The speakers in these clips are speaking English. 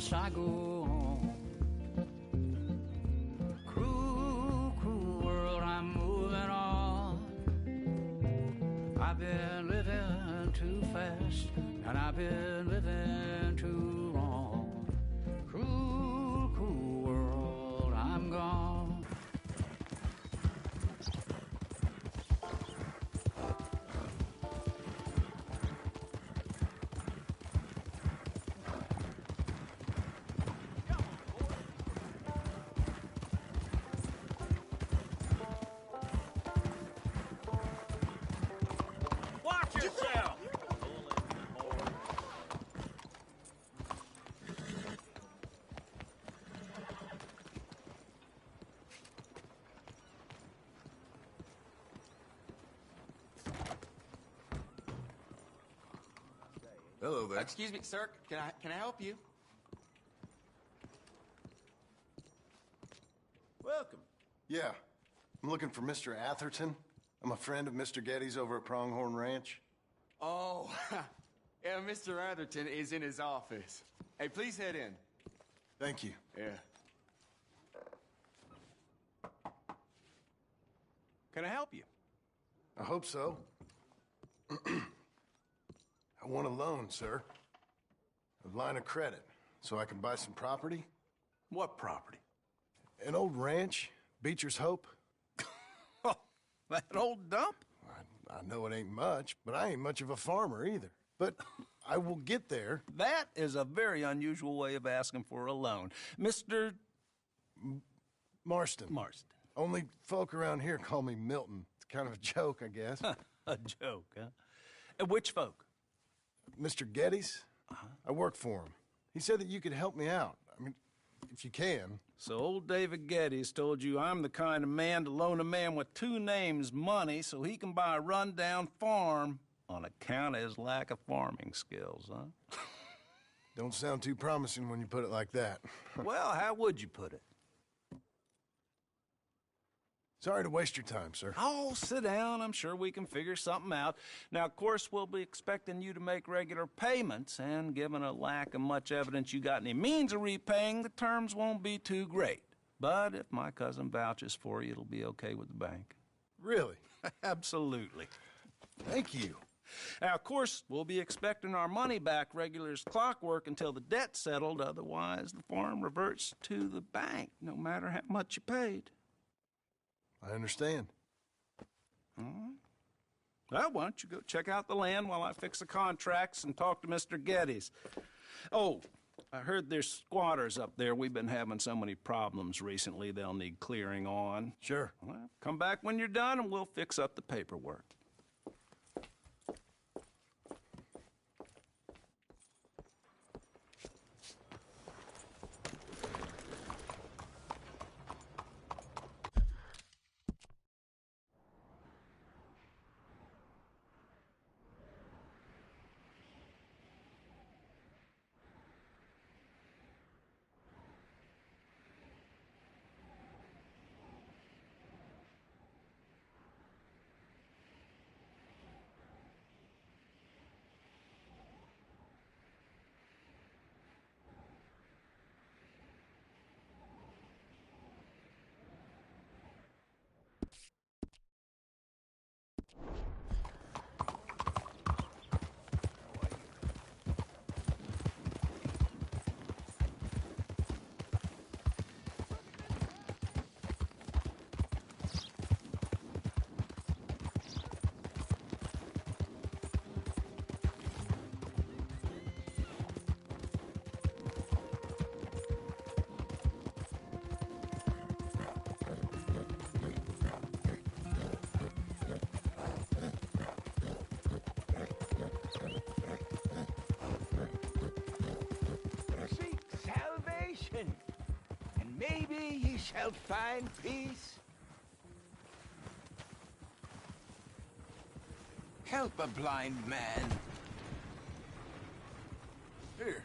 must I go on? Cruel, cruel world, I'm moving on. I've been living too fast, and I've been living too long. Cruel, cruel world, I'm gone. Hello there. Excuse me, sir. Can I help you? Welcome. Yeah. I'm looking for Mr. Atherton. I'm a friend of Mr. Getty's over at Pronghorn Ranch. Oh, yeah, Mr. Atherton is in his office. Hey, please head in. Thank you. Yeah. Can I help you? I hope so. I want a loan, sir. A line of credit, so I can buy some property. What property? An old ranch, Beecher's Hope. That old dump? I know it ain't much, but I ain't much of a farmer either. But I will get there. That is a very unusual way of asking for a loan. Mr. Marston. Marston. Only folk around here call me Milton. It's kind of a joke, I guess. A joke, huh? And which folk? Mr. Getty's? I work for him. He said that you could help me out. I mean, if you can. So old David Getty's told you I'm the kind of man to loan a man with two names money so he can buy a rundown farm on account of his lack of farming skills, huh? Don't sound too promising when you put it like that. Well, how would you put it? Sorry to waste your time, sir. Oh, sit down. I'm sure we can figure something out. Now, of course, we'll be expecting you to make regular payments, and given a lack of much evidence you got any means of repaying, the terms won't be too great. But if my cousin vouches for you, it'll be okay with the bank. Really? Absolutely. Thank you. Now, of course, we'll be expecting our money back regular as clockwork until the debt's settled. Otherwise, the farm reverts to the bank, no matter how much you paid. I understand. All right. Well, why don't you go check out the land while I fix the contracts and talk to Mr. Getty's. Oh, I heard there's squatters up there. We've been having so many problems recently, they'll need clearing on. Sure. Well, come back when you're done and we'll fix up the paperwork. And maybe ye shall find peace. Help a blind man. Here.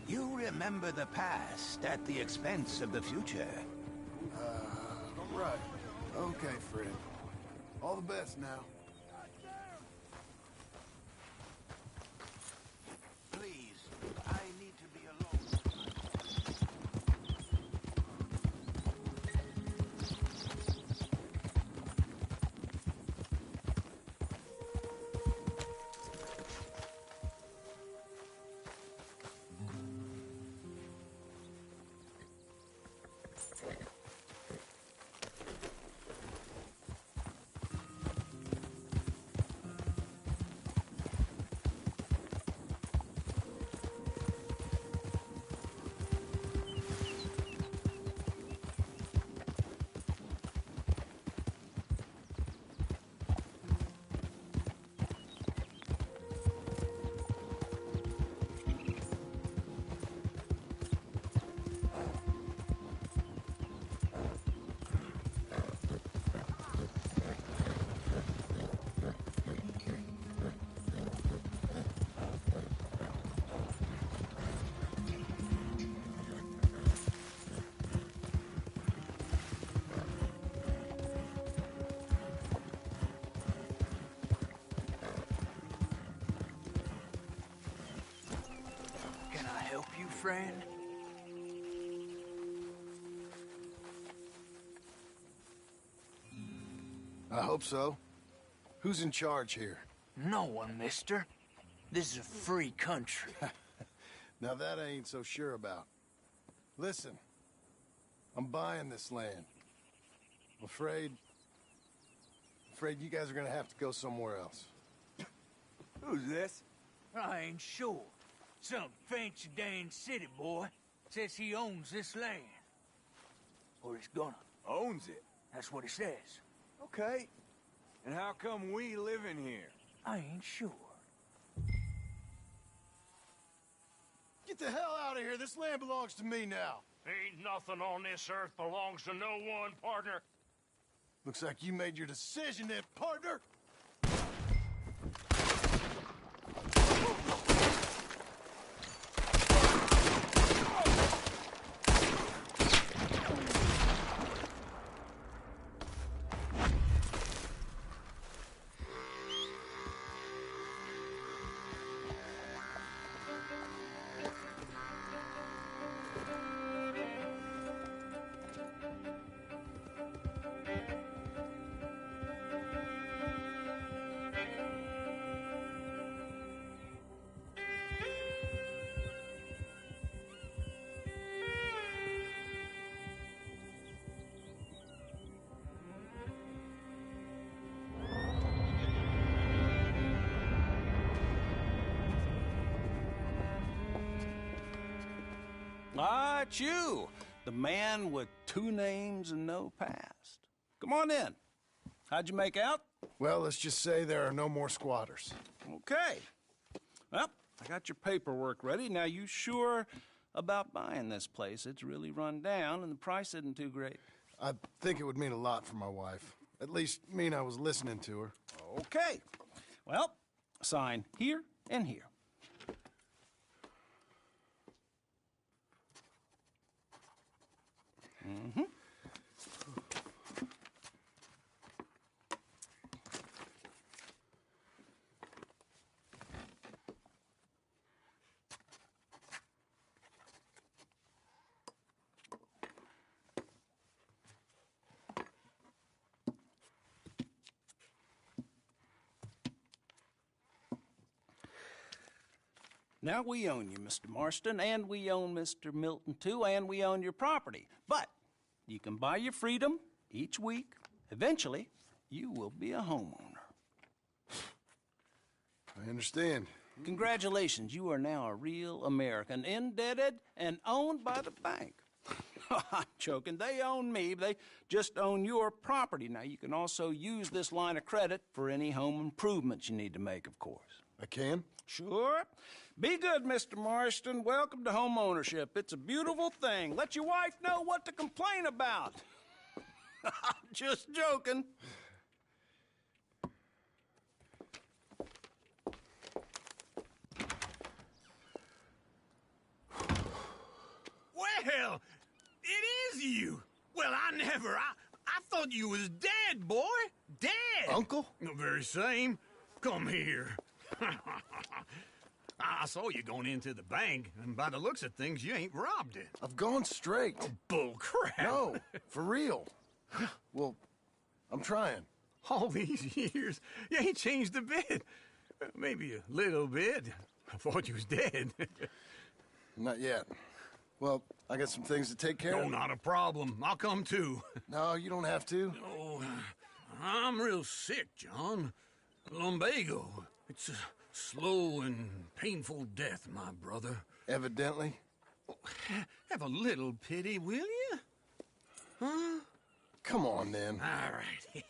You remember the past at the expense of the future. Right. Okay, Fred. All the best now. friend? I hope so. Who's in charge here? No one, mister. This is a free country. Now that I ain't so sure about. Listen, I'm buying this land. I'm afraid you guys are gonna have to go somewhere else. Who's this? I ain't sure. Some fancy Dan city boy says he owns this land. Or he's gonna. Owns it. That's what he says. Okay. And how come we live in here? I ain't sure. Get the hell out of here. This land belongs to me now. Ain't nothing on this earth belongs to no one, partner. Looks like you made your decision then, partner. Ah, it's you, the man with 2 names and no past. Come on in. How'd you make out? Well, let's just say there are no more squatters. Okay. Well, I got your paperwork ready. Now, you sure about buying this place? It's really run down, and the price isn't too great. I think it would mean a lot for my wife. At least mean I was listening to her. Okay. Well, sign here and here. Mm-hmm. Now, we own you, Mr. Marston, and we own Mr. Milton, too, and we own your property. But you can buy your freedom each week. Eventually, you will be a homeowner. I understand. Congratulations, you are now a real American, indebted and owned by the bank. I'm joking. They own me. They just own your property. Now, you can also use this line of credit for any home improvements you need to make, of course. I can? Sure. Be good, Mr. Marston. Welcome to home ownership. It's a beautiful thing. Let your wife know what to complain about. Just joking. Well, it is you. Well, I thought you was dead, boy. Dead. Uncle? The very same. Come here. I saw you going into the bank, and by the looks of things, you ain't robbed it. I've gone straight. Bull crap. No, for real. Well, I'm trying. All these years, you ain't changed a bit. Maybe a little bit. I thought you was dead. Not yet. Well, I got some things to take care No, of. not a problem. I'll come too. No, you don't have to. Oh, I'm real sick, John. Lumbago. It's a slow and painful death, my brother. Evidently. Have a little pity, will you? Huh? Come on, then. All right.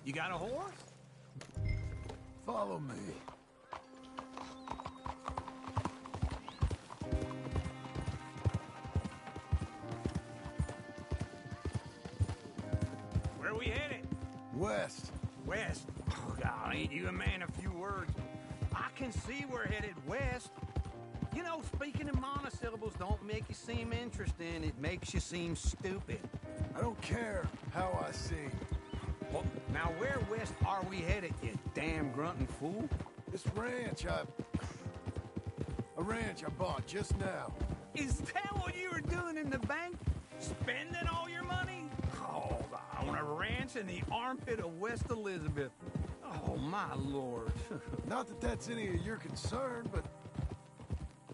You got a horse? Follow me. Where we headed? West. West. Oh, God, ain't you a man of few words? I can see we're headed west. You know, speaking in monosyllables don't make you seem interesting. It makes you seem stupid. I don't care how I see. What? Now, where west are we headed, you damn grunting fool? This ranch a ranch I bought just now. Is that what you were doing in the bank? Spending all your money? Oh, on a ranch in the armpit of West Elizabeth. Oh, my lord. Not that that's any of your concern, but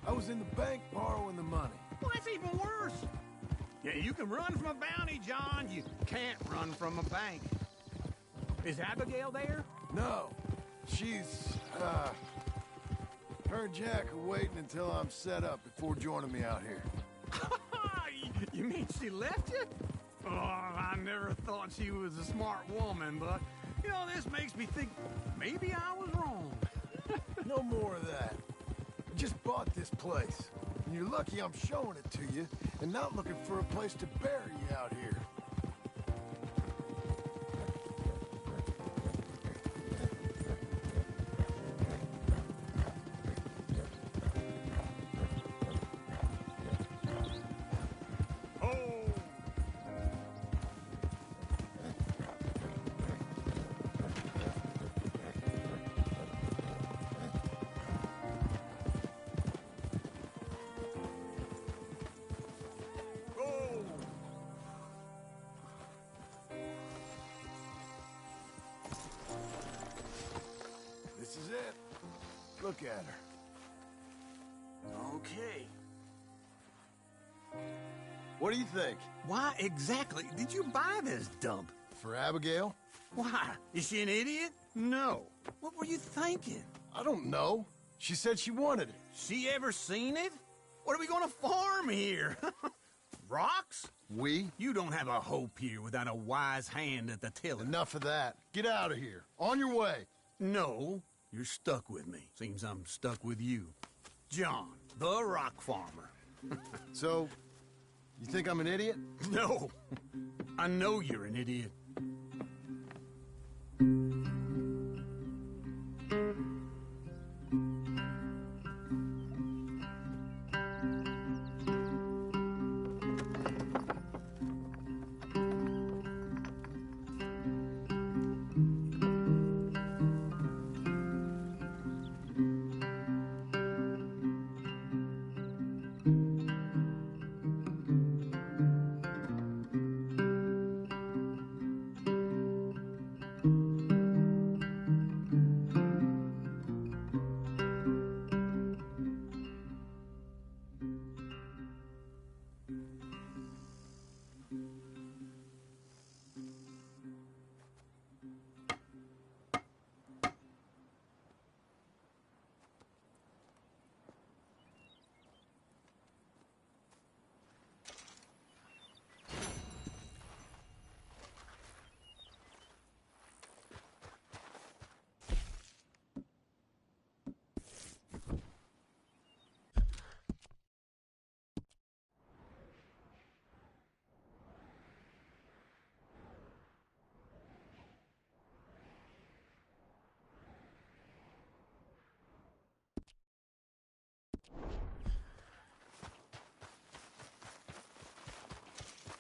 I was in the bank borrowing the money. Well, that's even worse. Yeah, you can run from a bounty, John. You can't run from a bank. Is Abigail there? No, she's, her and Jack are waiting until I'm set up before joining me out here. You mean she left you? Oh, I never thought she was a smart woman, but, you know, this makes me think maybe I was wrong. No more of that. I just bought this place, and you're lucky I'm showing it to you and not looking for a place to bury you out here. This is it. Look at her. Okay. What do you think? Why exactly did you buy this dump? For Abigail? Why? Is she an idiot? No. What were you thinking? I don't know. She said she wanted it. She ever seen it? What are we gonna farm here? Rocks? We? You don't have a hope here without a wise hand at the tiller. Enough of that. Get out of here. On your way. No, you're stuck with me. Seems I'm stuck with you. John, the rock farmer. So, you think I'm an idiot? No, I know you're an idiot.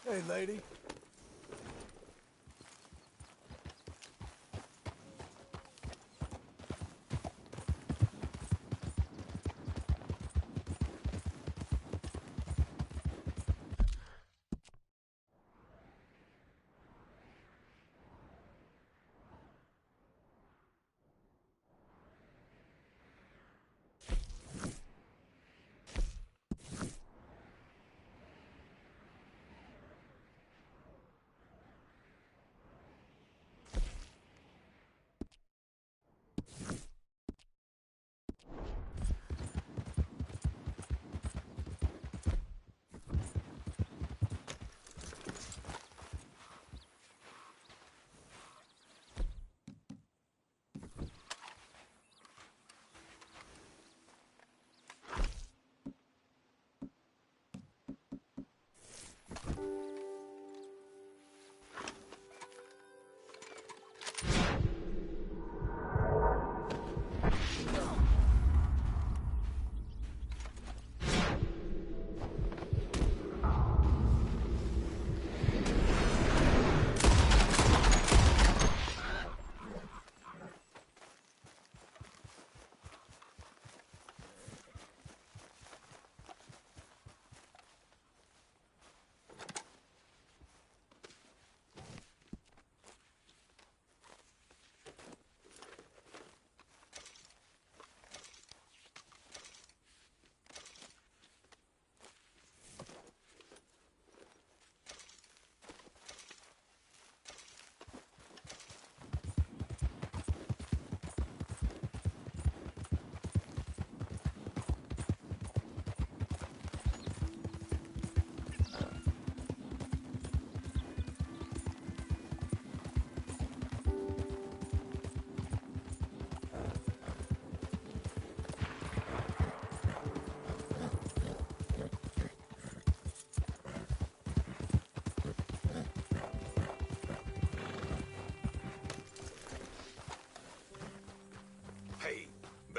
Hey, lady.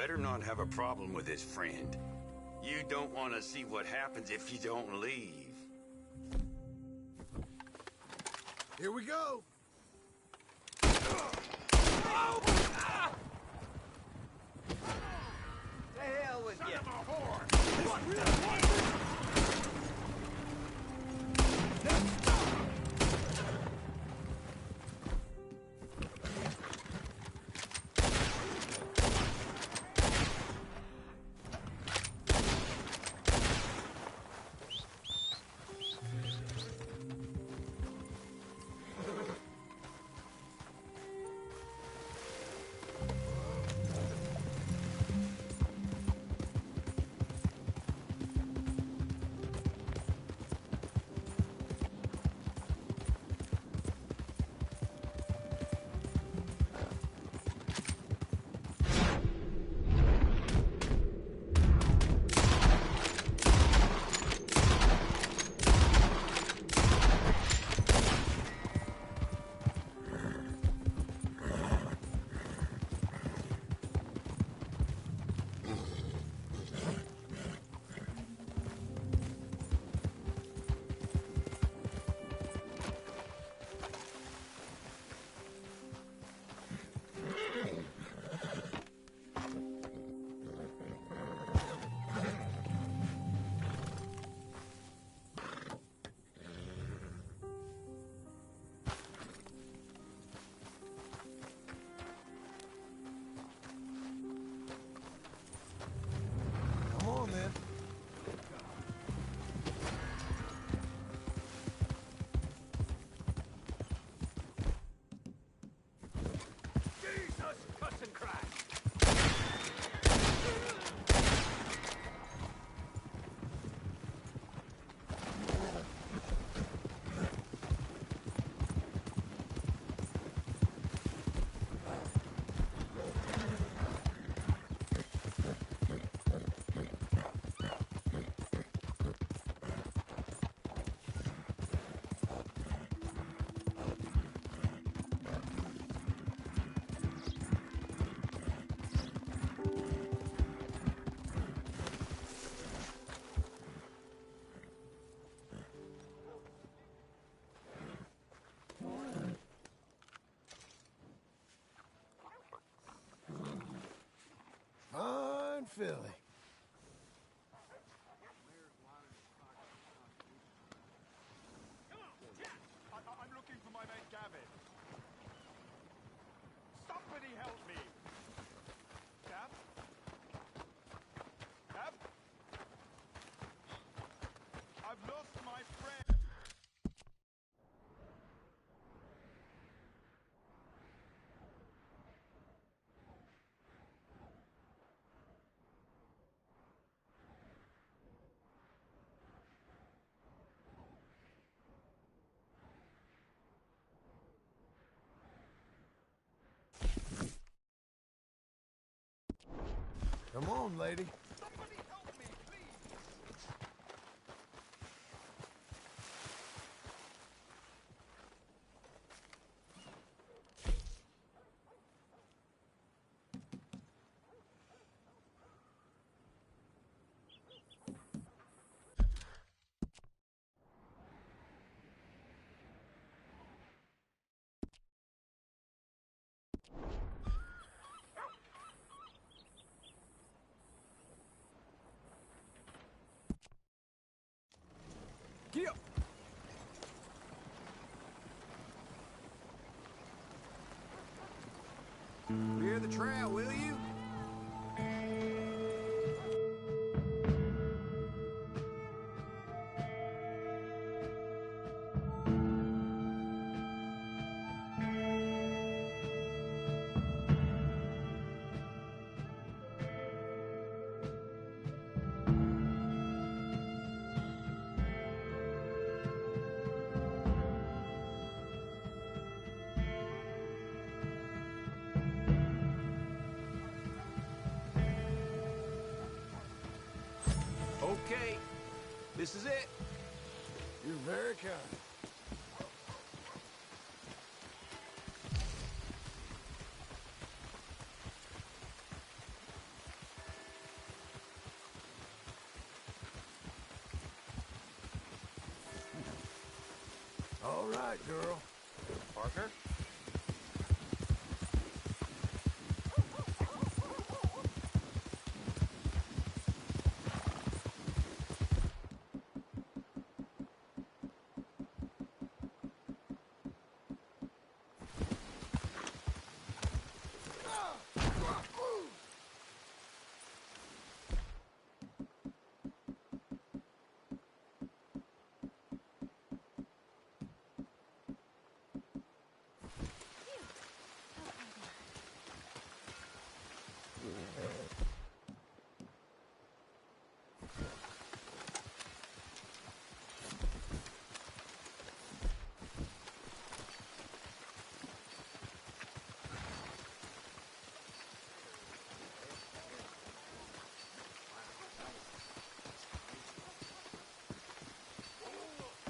better not have a problem with his friend. You don't want to see what happens if you don't leave. Here we go! The hell with you! Come on, man. Jesus, cussing Christ! Fine Philly. I'm looking for my mate Gavin. Somebody help me. Gav? Gav? I've lost my friend. Come on, lady. Somebody help me, please. Get up! Clear the trail, will you? Okay, this is it. You're very kind. All right, girl. Partner?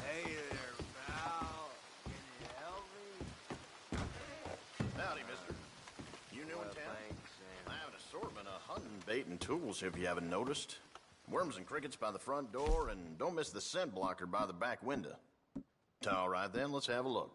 Hey there, pal. Can you help me? Howdy, mister. You new in town? Thanks, I have an assortment of hunting bait and tools if you haven't noticed. Worms and crickets by the front door, and don't miss the scent blocker by the back window. All right then, let's have a look.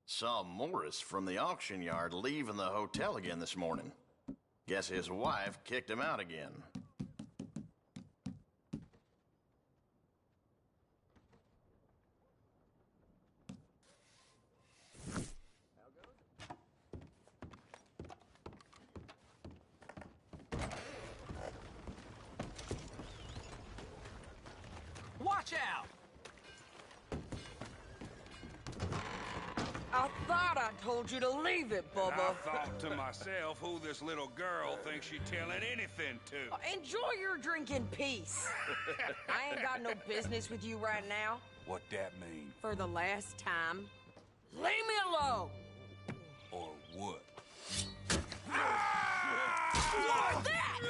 Saw Morris from the auction yard leaving the hotel again this morning. Guess his wife kicked him out again. Watch out! I thought I told you to leave it, And Bubba. I thought to myself who this little girl thinks she telling anything to. Enjoy your drink in peace. I ain't got no business with you right now. What that mean? For the last time, leave me alone. Or what? Like that!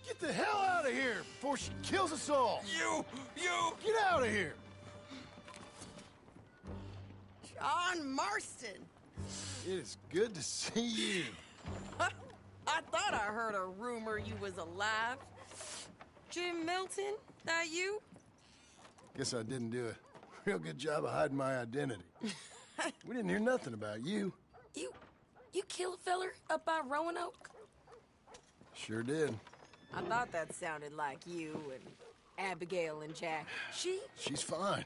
Get the hell out of here before she kills us all! You! Get out of here! John Marston. It is good to see you. I thought I heard a rumor you was alive. Jim Milton, that you? Guess I didn't do a real good job of hiding my identity. We didn't hear nothing about you. You kill a feller up by Roanoke? Sure did. I thought that sounded like you and Abigail and Jack. She's fine.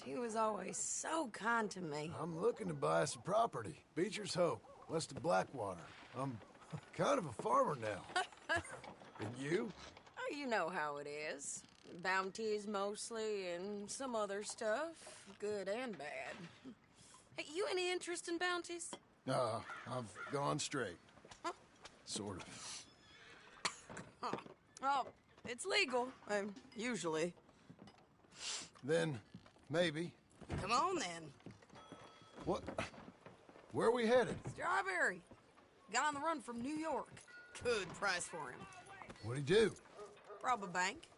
She was always so kind to me. I'm looking to buy some property. Beecher's Hope, west of Blackwater. I'm kind of a farmer now. And you? Oh, you know how it is. Bounties mostly, and some other stuff, good and bad. Hey, you any interest in bounties? I've gone straight. Huh? Sort of. Huh. Oh, it's legal, usually. Then, maybe. Come on, then. What? Where are we headed? Strawberry. Got on the run from New York. Good price for him. What'd he do? Rob a bank.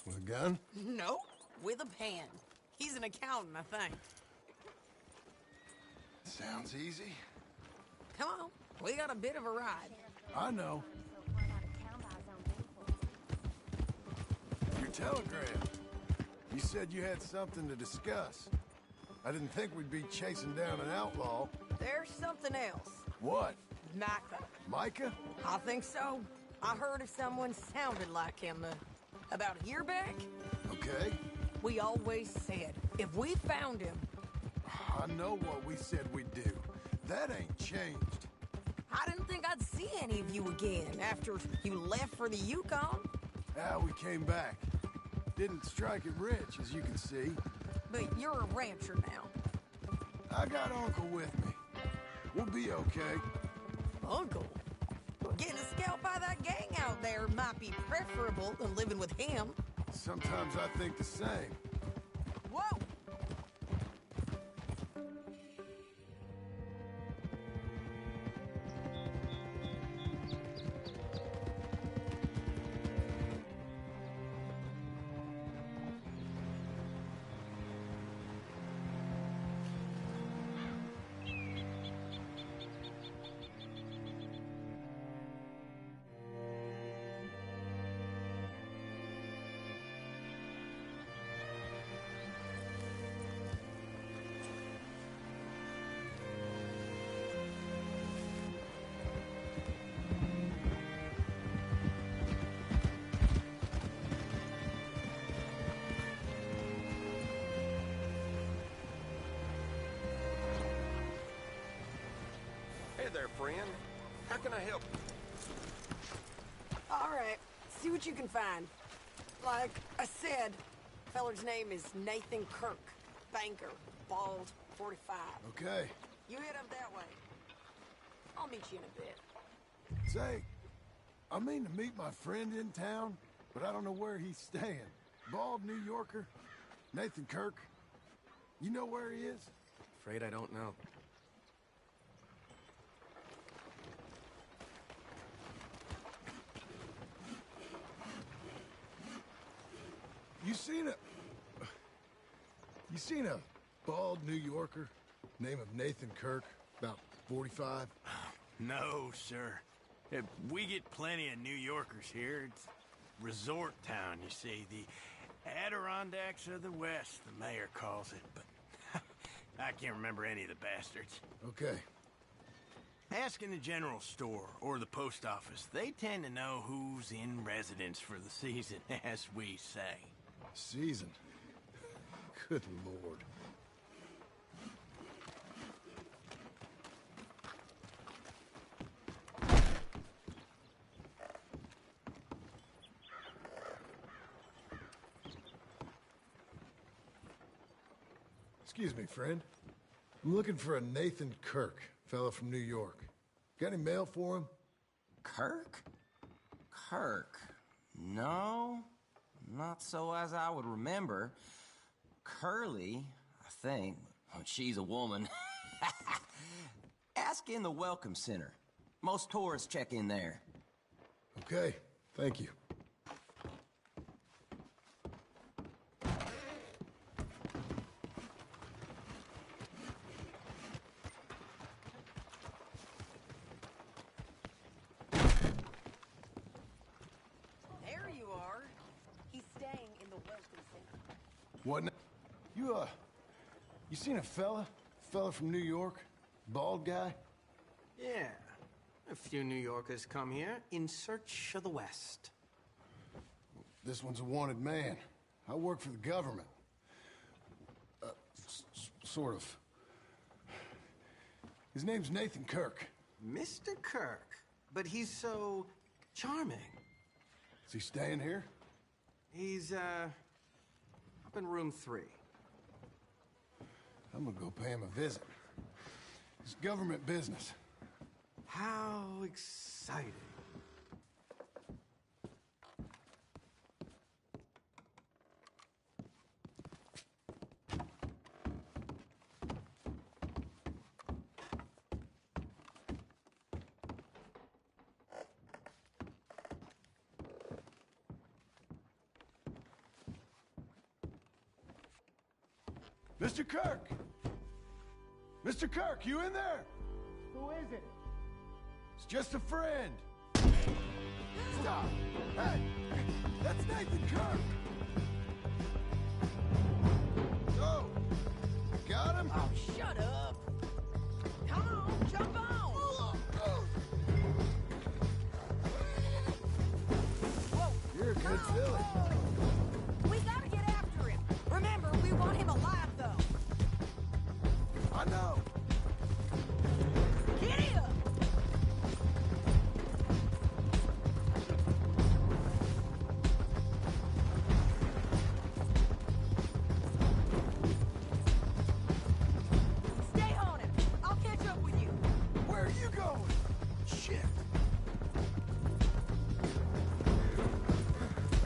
With a gun? No, with a pen. He's an accountant, I think. Sounds easy. Come on, we got a bit of a ride. I know. Your telegram. You said you had something to discuss. I didn't think we'd be chasing down an outlaw. There's something else. What? Micah. Micah? I think so. I heard of someone sounded like him about a year back. Okay. We always said, if we found him... I know what we said we'd do. That ain't changed. I didn't think I'd see any of you again after you left for the Yukon. We came back. Didn't strike it rich, as you can see. But you're a rancher now. I got Uncle with me. We'll be okay. Uncle? Getting a scalp by that gang out there might be preferable than living with him. Sometimes I think the same. Whoa! Hey there, friend. How can I help you? All right, see what you can find. Like I said, feller's name is Nathan Kirk. Banker, bald, 45. Okay. You head up that way. I'll meet you in a bit. Say, I mean to meet my friend in town, but I don't know where he's staying. Bald New Yorker, Nathan Kirk. You know where he is? Afraid I don't know. You seen a bald New Yorker, name of Nathan Kirk, about 45? No, sir. We get plenty of New Yorkers here. It's resort town, you see. The Adirondacks of the West, the mayor calls it, but I can't remember any of the bastards. Okay. Ask in the general store or the post office. They tend to know who's in residence for the season, as we say. Season? Good Lord. Excuse me, friend. I'm looking for a Nathan Kirk, fella from New York. Got any mail for him? Kirk? Kirk? No, not so as I would remember. Curly, I think. Oh, she's a woman. Ask in the Welcome Center. Most tourists check in there. Okay, thank you. There you are. He's staying in the Welcome Center. What now? You seen a fella? Fella from New York? Bald guy? Yeah. A few New Yorkers come here in search of the West. This one's a wanted man. I work for the government. Sort of. His name's Nathan Kirk. Mr. Kirk? But he's so charming. Is he staying here? He's, up in room 3. I'm gonna go pay him a visit. It's government business. How exciting. Mr. Kirk! Mr. Kirk, you in there? Who is it? It's just a friend. Stop! Hey! That's Nathan Kirk! So, got him? Oh, shut up! Come on, jump on! Whoa! You're a good filly. We gotta get after him. Remember, we want him alive, though. I know. Giddy up! Stay on him. I'll catch up with you. Where are you going? Shit.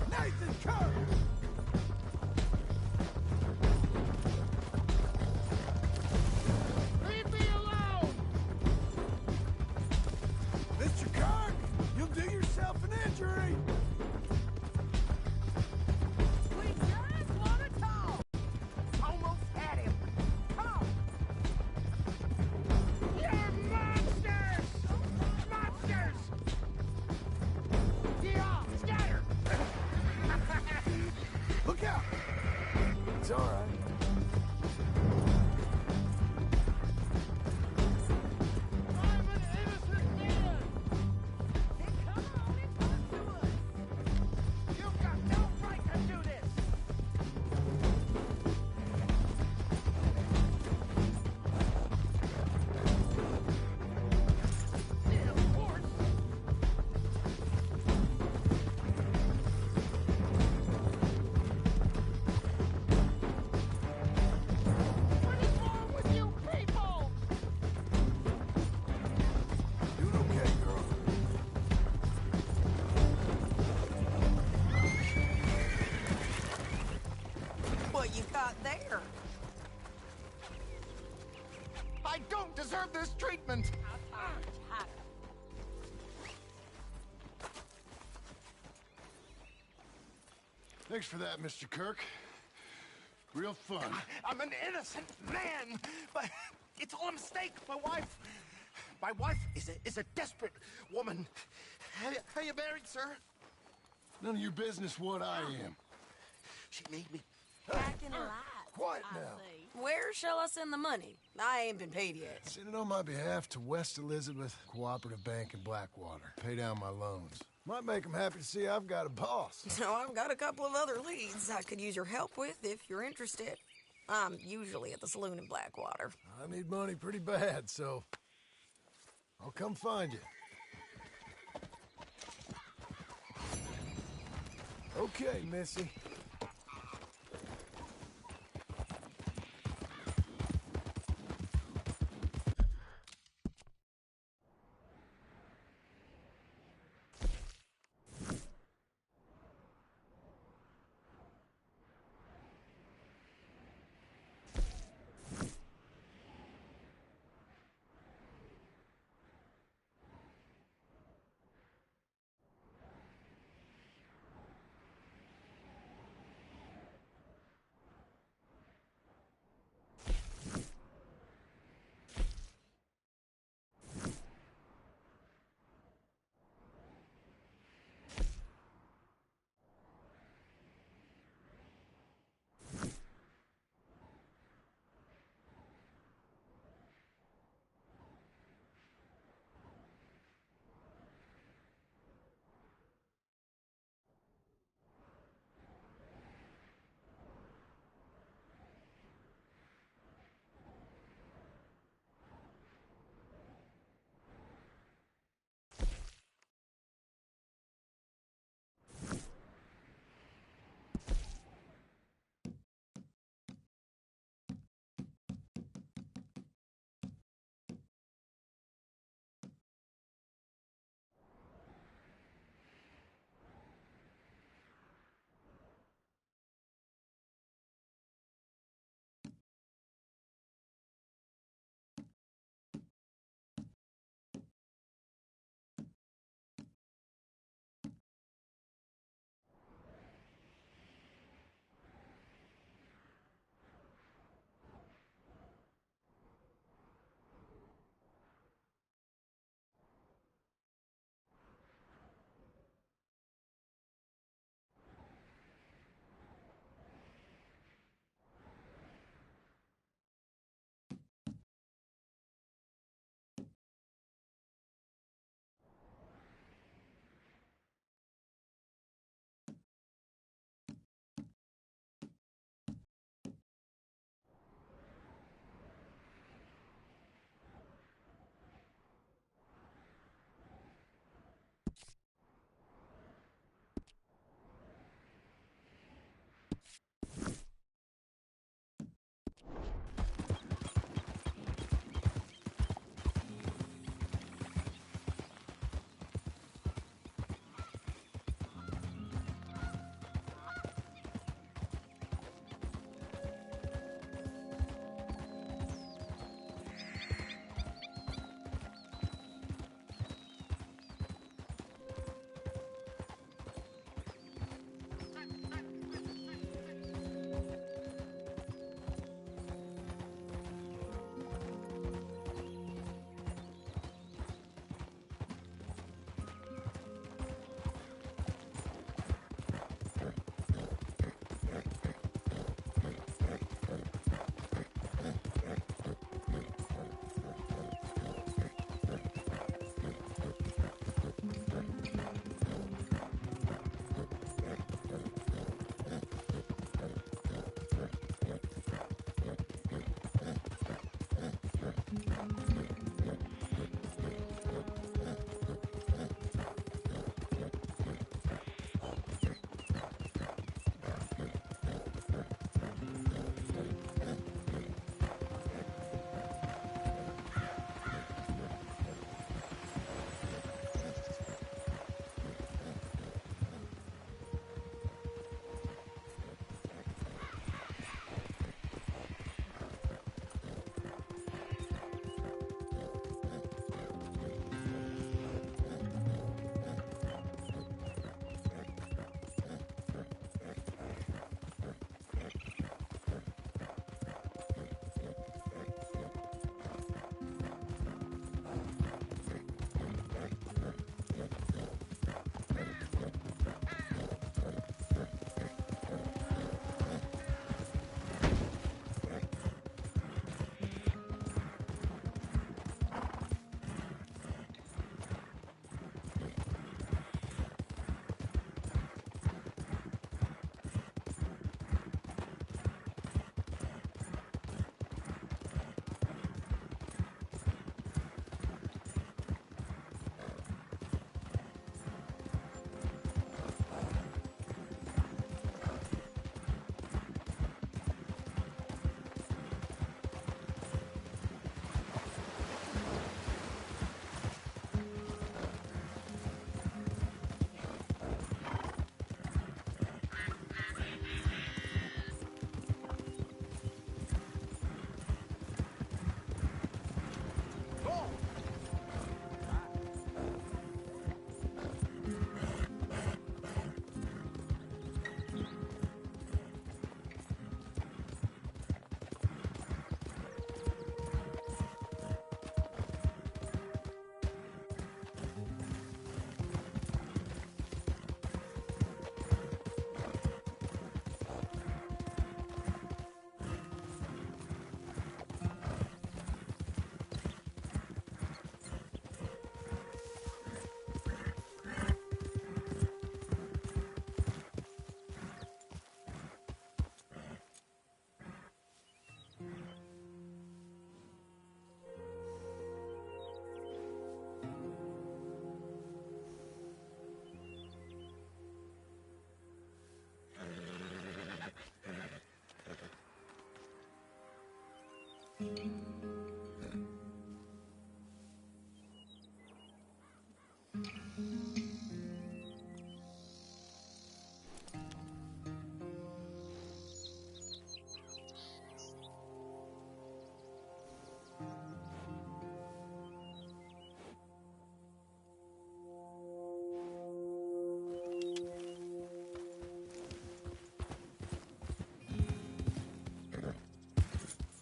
Nathan Kirk! It's all right. What you got there? I don't deserve this treatment! Thanks for that, Mr. Kirk. Real fun. I'm an innocent man, but it's all a mistake. My wife is a desperate woman. Are you married, sir? None of your business what I am. She made me. Acting alive. Quiet now. Where shall I send the money? I ain't been paid yet. Send it on my behalf to West Elizabeth Cooperative Bank in Blackwater. Pay down my loans. Might make them happy to see I've got a boss. So I've got a couple of other leads I could use your help with if you're interested. I'm usually at the saloon in Blackwater. I need money pretty bad, so I'll come find you. Okay, Missy.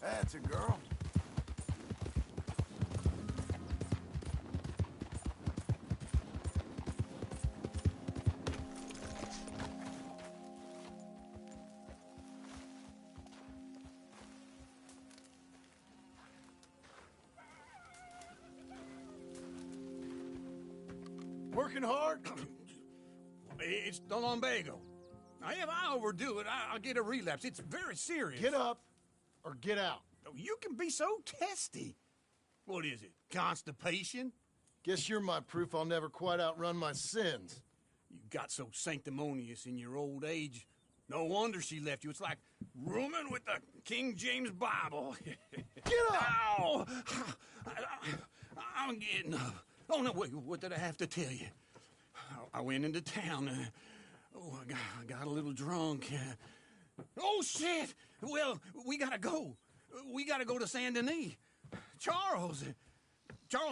That's a girl. Working hard? It's the lumbago. Now, if I overdo it, I'll get a relapse. It's very serious. Get up or get out. You can be so testy. What is it, constipation? Guess you're my proof I'll never quite outrun my sins. You got so sanctimonious in your old age. No wonder she left you. It's like rooming with the King James Bible. Get up! Ow! I'm getting up. Oh, no, wait, what did I have to tell you? I went into town. I got a little drunk. Oh, shit! Well, we gotta go. We gotta go to Saint Denis. Charles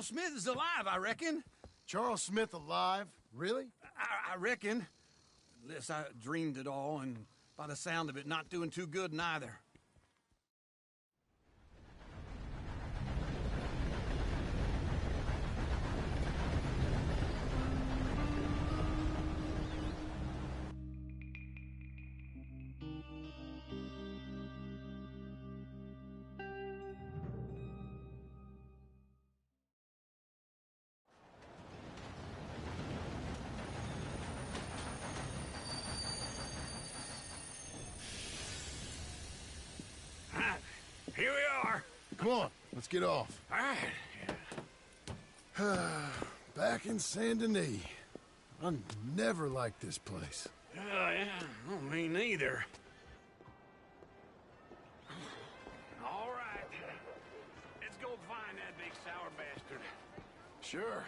Smith is alive, I reckon. Charles Smith alive? Really? I reckon. Unless I dreamed it all, and by the sound of it, not doing too good neither. Here we are. Come on, let's get off. All right. Back in Saint Denis. I never liked this place. Yeah, well, me neither. All right. Let's go find that big sour bastard. Sure.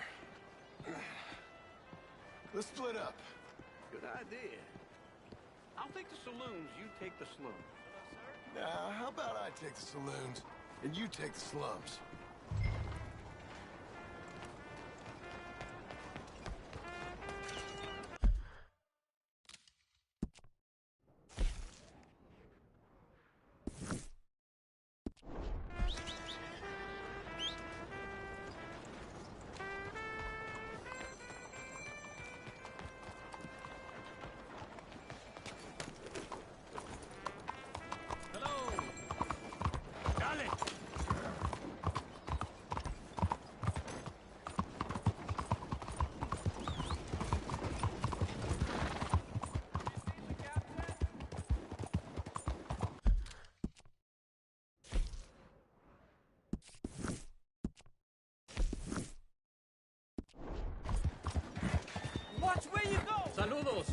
Let's split up. Good idea. I'll take the saloons, you take the slums. Now, how about I take the saloons, and you take the slums? Watch where you go! Saludos!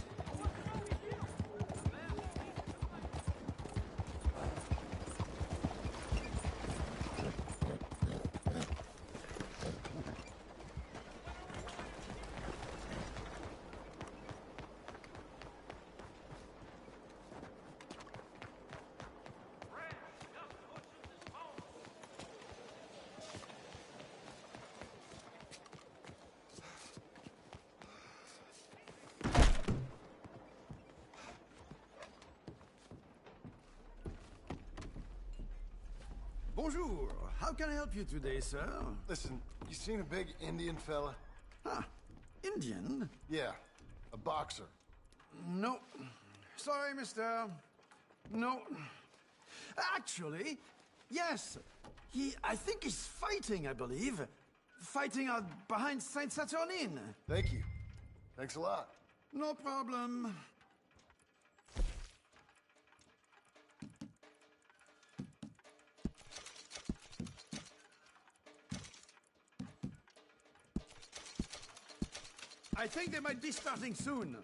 Bonjour. How can I help you today, sir? Listen, you seen a big Indian fella? Ah, Indian? Yeah, a boxer. No. Sorry, mister. No. Actually, yes. I think he's fighting, I believe. Fighting out behind Saint Saturnin. Thank you. Thanks a lot. No problem. I think they might be starting soon.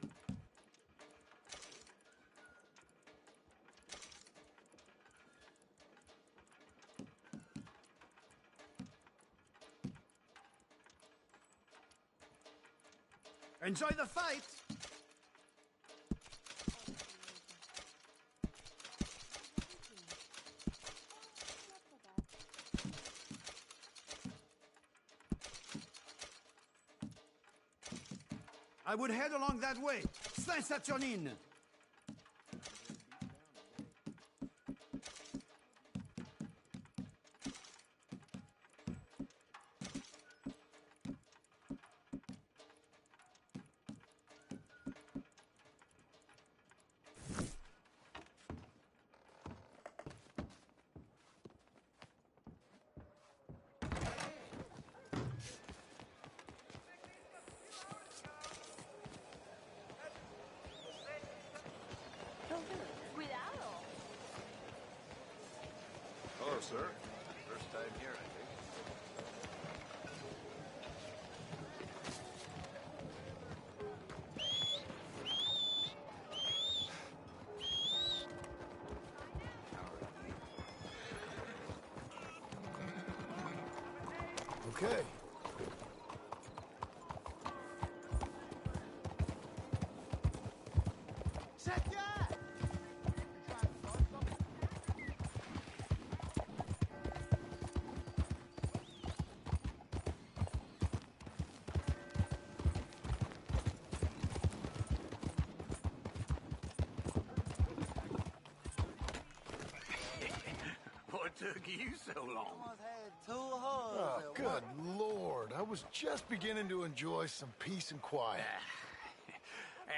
Enjoy the fight! I would head along that way. Saint Saturnin. sir. First time here, I think. Okay. What took you so long? Oh, good Lord. I was just beginning to enjoy some peace and quiet.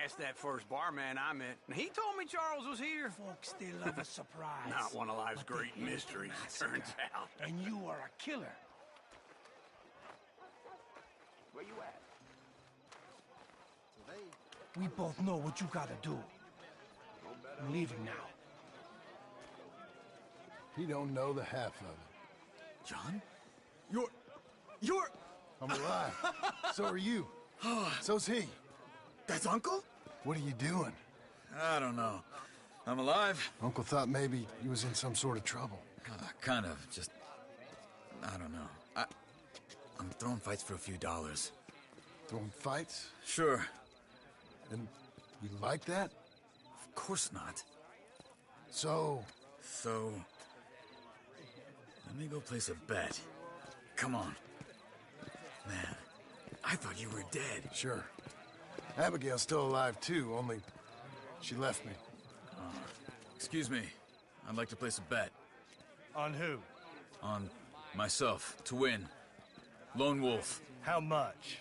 Asked that first barman I met, and he told me Charles was here. Folks still love a surprise. Not one of life's great mysteries, it turns out. And you are a killer. Where you at? We both know what you gotta do. I'm leaving now. He don't know the half of it. John? You're... I'm alive. So are you. So's he. That's Uncle? What are you doing? I don't know. I'm alive. Uncle thought maybe he was in some sort of trouble. Kind of. Just... I don't know. I'm throwing fights for a few dollars. Throwing fights? Sure. And you like that? Of course not. So... Let me go place a bet. Come on. Man, I thought you were dead. Sure. Abigail's still alive, too, only she left me. Excuse me. I'd like to place a bet. On who? On myself, to win. Lone Wolf. How much?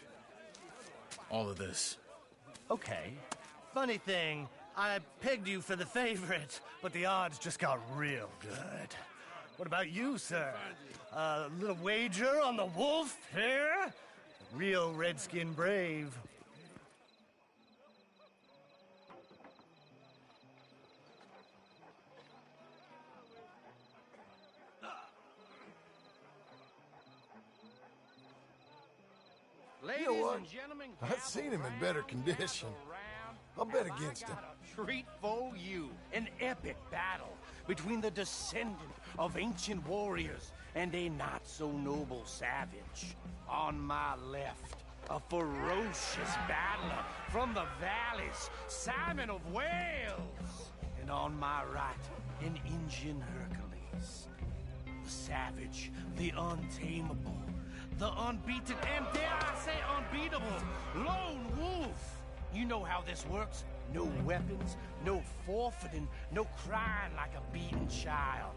All of this. Okay. Funny thing, I pegged you for the favorite, but the odds just got real good. What about you, sir? A little wager on the wolf here? Real redskin brave. You know what? I've seen him in better condition. I'll bet against him. Treat for you. An epic battle between the descendant of ancient warriors and a not-so-noble savage. On my left, a ferocious battler from the valleys, Simon of Wales. And on my right, an Indian Hercules. The savage, the untamable, the unbeaten, and dare I say unbeatable, Lone Wolf. You know how this works. No weapons, no forfeiting, no crying like a beaten child.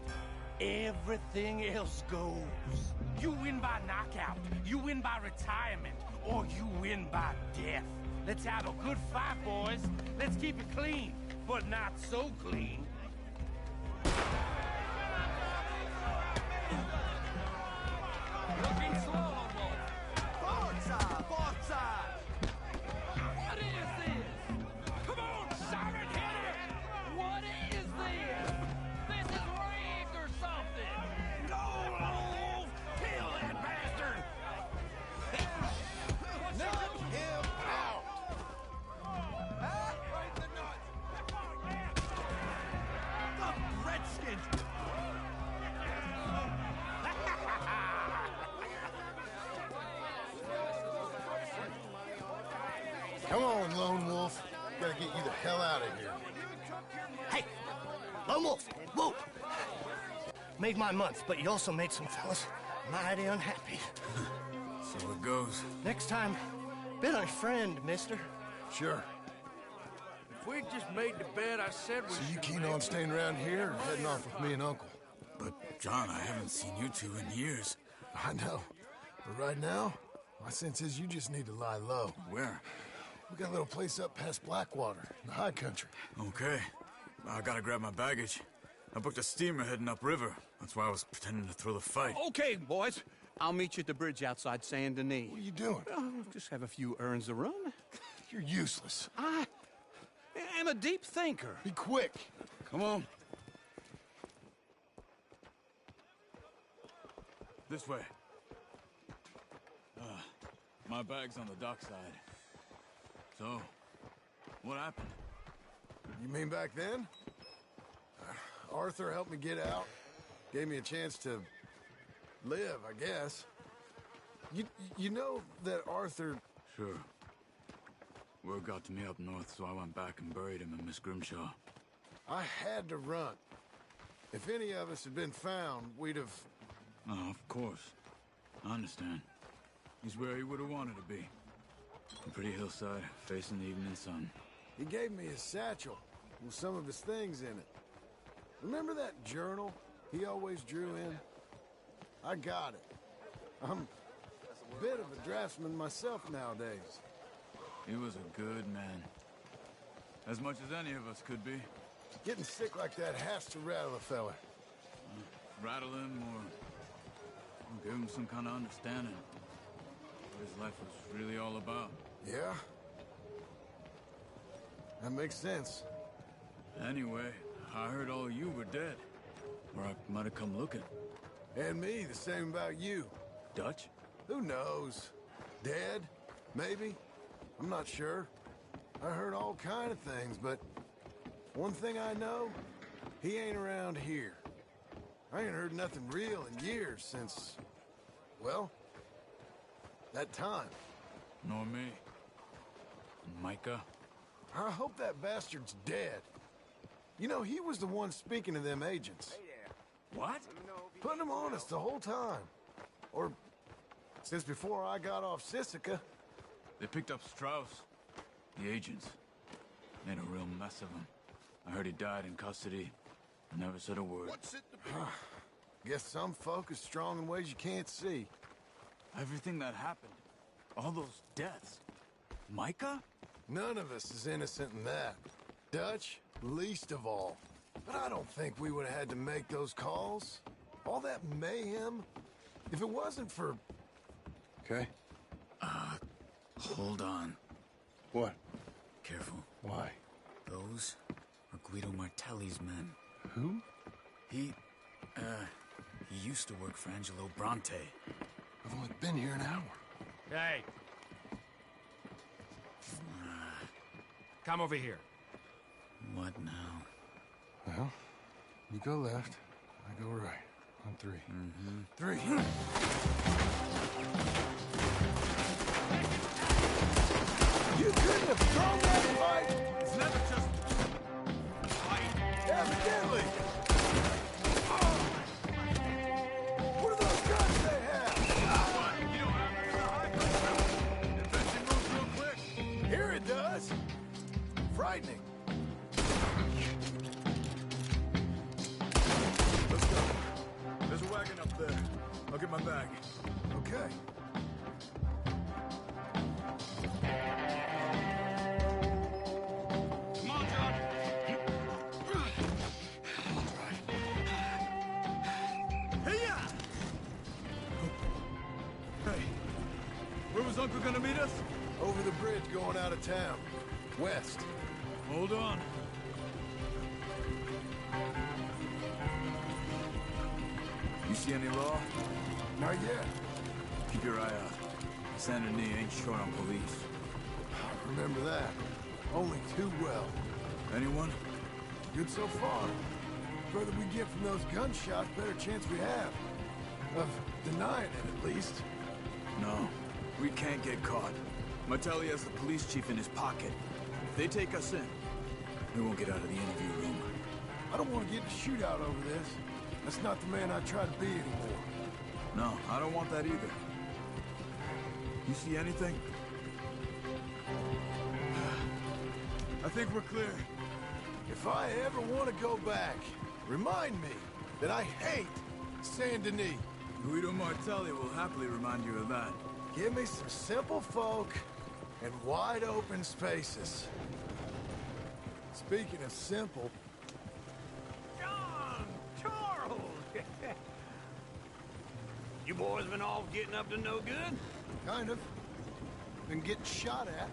Everything else goes. You win by knockout, you win by retirement, or you win by death. Let's have a good fight, boys. Let's keep it clean, but not so clean. Looking slow, Forza! Forza! What is this? Come on, Simon, hit it! What is this? This is rigged or something! No, Wolf! Kill that bastard! Knock him out! Right the nuts! The Redskins! Come on, Lone Wolf. Gotta get you the hell out of here. Hey, Lone Wolf, whoa! Made my month, but you also made some fellas mighty unhappy. So it goes. Next time, been a friend, mister. Sure. If we just made the bet I said we So you should keen make- on staying around here or heading off with me and Uncle? But, John, I haven't seen you two in years. I know. But right now, my sense is you just need to lie low. Where? We got a little place up past Blackwater, in the high country. Okay. I gotta grab my baggage. I booked a steamer heading upriver. That's why I was pretending to throw the fight. Okay, boys. I'll meet you at the bridge outside Saint Denis. What are you doing? Just have a few errands to run. You're useless. I am a deep thinker. Be quick. Come on. This way. My bag's on the dockside. So, what happened? You mean back then? Arthur helped me get out. Gave me a chance to live, I guess. You know that Arthur... Sure. Word got to me up north, so I went back and buried him in Miss Grimshaw. I had to run. If any of us had been found, we'd have... Oh, of course. I understand. He's where he would have wanted to be. A pretty hillside, facing the evening sun. He gave me his satchel with some of his things in it. Remember that journal he always drew in? I got it. I'm a bit of a draftsman myself nowadays. He was a good man. As much as any of us could be. Getting sick like that has to rattle a fella. Rattle him or give him some kind of understanding. What his life was really all about. Yeah? That makes sense. Anyway, I heard all you were dead. Or I might have come looking. And me, the same about you. Dutch? Who knows? Dead? Maybe? I'm not sure. I heard all kind of things, but one thing I know, he ain't around here. I ain't heard nothing real in years since, well, that time. Nor me. Micah? I hope that bastard's dead. You know, he was the one speaking to them agents. What? Putting them on us the whole time. Or since before I got off Sisika. They picked up Strauss. The agents. Made a real mess of him. I heard he died in custody. Never said a word. What's it to be? Guess some folk are strong in ways you can't see. Everything that happened. All those deaths. Micah? None of us is innocent in that. Dutch, least of all. But I don't think we would have had to make those calls. All that mayhem. If it wasn't for... Okay. Hold on. What? Careful. Why? Those are Guido Martelli's men. Who? He used to work for Angelo Bronte. I've only been here an hour. Hey. Come over here. What now? Well, you go left, I go right. On three. Mm-hmm. 3. You couldn't have thrown that fight! It's never just... fight. Evidently! What are those guns they have? What? You don't have to high. Invention moves real quick. Here it does. Frightening. Let's go. There's a wagon up there. I'll get my bag. Okay. Come on, John. Hey-ya! Hey, where was Uncle gonna meet us? Over the bridge going out of town. West. Hold on. You see any law? Not yet. Keep your eye out. Saint Denis ain't short on police. Remember that. Only too well. Anyone? Good so far. Further we get from those gunshots, better chance we have. Of denying it, at least. No. We can't get caught. Martelli has the police chief in his pocket. If they take us in, we won't get out of the interview room. I don't want to get in a shootout over this. That's not the man I try to be anymore. No, I don't want that either. You see anything? I think we're clear. If I ever want to go back, remind me that I hate Saint Denis. Guido Martelli will happily remind you of that. Give me some simple folk and wide open spaces. Speaking of simple... John! Charles! You boys been all getting up to no good? Kind of. Been getting shot at.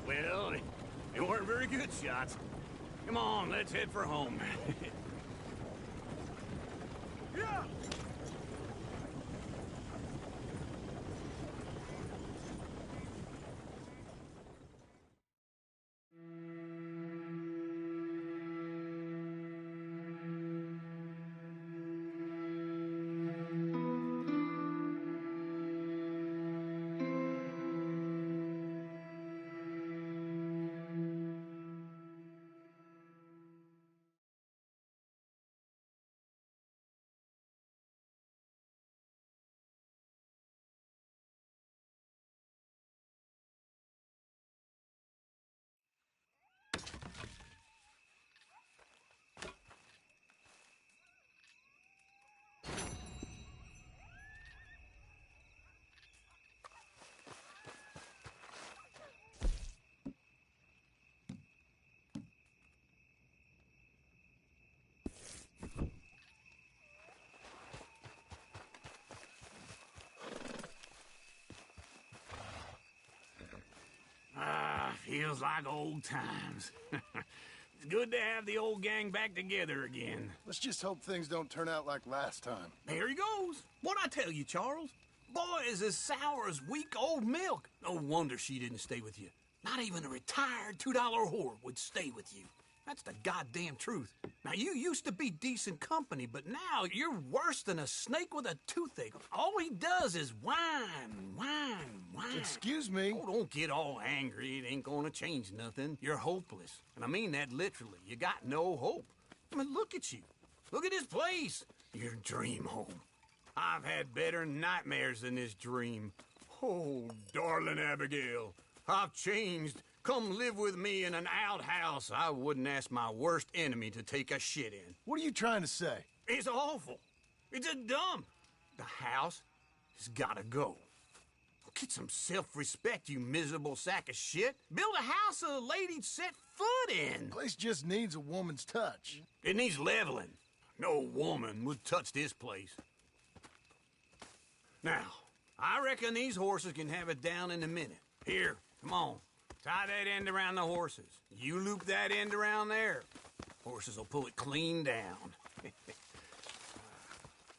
Well, they weren't very good shots. Come on, let's head for home. Yeah! Sounds like old times. It's good to have the old gang back together again. Let's just hope things don't turn out like last time. There he goes. What'd I tell you, Charles? Boy is as sour as weak old milk. No wonder she didn't stay with you. Not even a retired $2 whore would stay with you. That's the goddamn truth. Now, you used to be decent company, but now you're worse than a snake with a toothache. All he does is whine. Excuse me? Oh, don't get all angry. It ain't gonna change nothing. You're hopeless. And I mean that literally. You got no hope. I mean, look at you. Look at this place. Your dream home. I've had better nightmares than this dream. Oh, darling Abigail, I've changed. Come live with me in an outhouse I wouldn't ask my worst enemy to take a shit in. What are you trying to say? It's awful. It's a dump. The house has gotta go. Get some self-respect, you miserable sack of shit. Build a house a lady'd set foot in. The place just needs a woman's touch. It needs leveling. No woman would touch this place. Now, I reckon these horses can have it down in a minute. Here, come on. Tie that end around the horses. You loop that end around there. Horses will pull it clean down.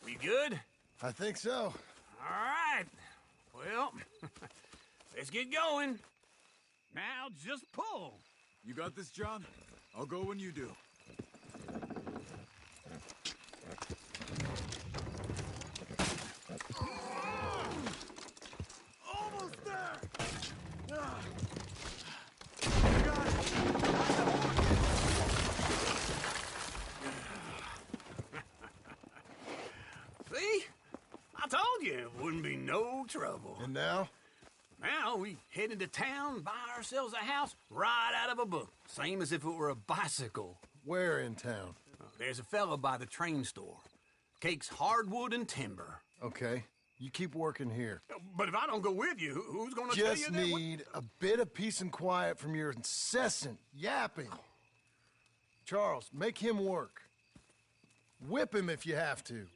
We good? I think so. All right. Well, let's get going. Now, just pull. You got this, John? I'll go when you do. Almost there! See? I told you it wouldn't be no trouble. And now? Now we head into town, buy ourselves a house right out of a book. Same as if it were a bicycle. Where in town? There's a fella by the train store. Cakes hardwood and timber. Okay. You keep working here. But if I don't go with you, who's gonna tell you Just that? need a bit of peace and quiet from your incessant yapping. Charles, make him work. Whip him if you have to.